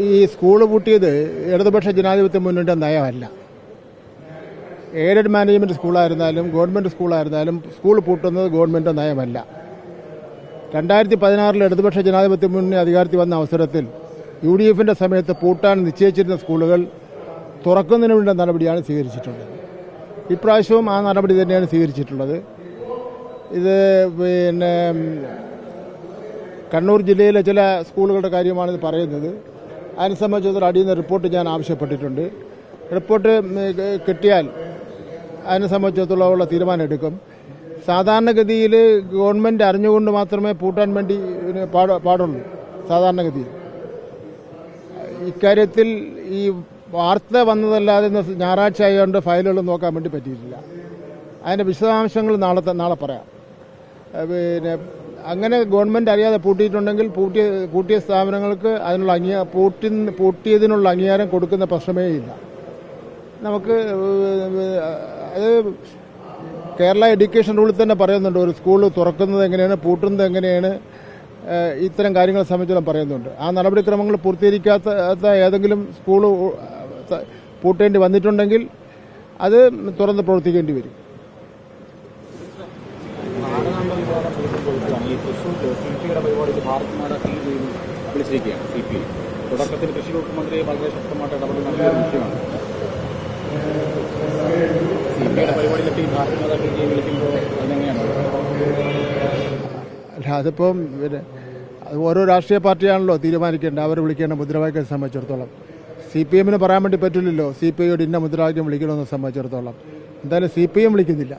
ഈ സ്കൂൾ പൂട്ടിയത് ഇടതുപക്ഷ ജനാധിപത്യ മുന്നണിയുടെ നയമല്ല. എയ്ഡഡ് മാനേജ്മെൻറ്റ് സ്കൂളായിരുന്നാലും ഗവൺമെൻറ് സ്കൂളായിരുന്നാലും സ്കൂൾ പൂട്ടുന്നത് ഗവൺമെൻറ് നയമല്ല. 2016 ഇടതുപക്ഷ ജനാധിപത്യ മുന്നണി അധികാരത്തിൽ വന്ന അവസരത്തിൽ UDFിൻ്റെ സമയത്ത് പൂട്ടാൻ നിശ്ചയിച്ചിരുന്ന സ്കൂളുകൾ തുറക്കുന്നതിന് വേണ്ട നടപടിയാണ് സ്വീകരിച്ചിട്ടുള്ളത്. ഇപ്രാവശ്യവും ആ നടപടി തന്നെയാണ് സ്വീകരിച്ചിട്ടുള്ളത്. ഇത് കണ്ണൂർ ജില്ലയിലെ ചില സ്കൂളുകളുടെ കാര്യമാണ് ഇത് പറയുന്നത്. അതിനെ സംബന്ധിച്ചിടത്തോളം അടിയിൽ നിന്ന് റിപ്പോർട്ട് ഞാൻ ആവശ്യപ്പെട്ടിട്ടുണ്ട്. റിപ്പോർട്ട് കിട്ടിയാൽ അതിനെ സംബന്ധിച്ചിടത്തോളമുള്ള തീരുമാനം എടുക്കും. സാധാരണഗതിയിൽ ഗവൺമെൻറ് അറിഞ്ഞുകൊണ്ട് മാത്രമേ പൂട്ടാൻ വേണ്ടി പാടുള്ളൂ. സാധാരണഗതിയിൽ ഇക്കാര്യത്തിൽ ഈ വാർത്ത വന്നതല്ലാതെ ഞായറാഴ്ച ആയതുകൊണ്ട് ഫയലുകൾ നോക്കാൻ വേണ്ടി പറ്റിയിട്ടില്ല. അതിൻ്റെ വിശദാംശങ്ങൾ നാളെ പറയാം. അങ്ങനെ ഗവൺമെൻറ് അറിയാതെ പൂട്ടിയിട്ടുണ്ടെങ്കിൽ പൂട്ടിയ സ്ഥാപനങ്ങൾക്ക് അതിനുള്ള പൂട്ടിയതിനുള്ള അംഗീകാരം കൊടുക്കുന്ന പ്രശ്നമേ ഇല്ല. നമുക്ക് അത് കേരള എഡ്യൂക്കേഷൻ റൂളിൽ തന്നെ പറയുന്നുണ്ട്. ഒരു സ്കൂൾ തുറക്കുന്നത് എങ്ങനെയാണ്, പൂട്ടുന്നത് എങ്ങനെയാണ്, ഇത്തരം കാര്യങ്ങളെ സംബന്ധിച്ചോളം പറയുന്നുണ്ട്. ആ നടപടിക്രമങ്ങൾ പൂർത്തീകരിക്കാത്ത ഏതെങ്കിലും സ്കൂൾ പൂട്ടേണ്ടി വന്നിട്ടുണ്ടെങ്കിൽ അത് തുറന്ന് പ്രവർത്തിക്കേണ്ടി വരും. തുടക്കത്തിൽ കൃഷി വകുപ്പ് മന്ത്രി വളരെ ശക്തമായിട്ട് ഇടപെടുന്ന വിഷയമാണ്. CPIയുടെ പരിപാടിയിലെത്തി ഭാരത് മാതാ കീ വിളിക്കുമ്പോൾ അതെങ്ങനെയാണ്? അല്ല, അതിപ്പം അത് ഓരോ രാഷ്ട്രീയ പാർട്ടിയാണല്ലോ തീരുമാനിക്കേണ്ടത് അവർ വിളിക്കേണ്ട മുദ്രാവാക്യത്തെ സംബന്ധിച്ചിടത്തോളം. CPMന് പറയാൻ വേണ്ടി പറ്റില്ലല്ലോ CPIയോട് ഇന്ന മുദ്രാവാക്യം വിളിക്കണമെന്ന് സംബന്ധിച്ചിടത്തോളം. എന്തായാലും CPM വിളിക്കുന്നില്ല.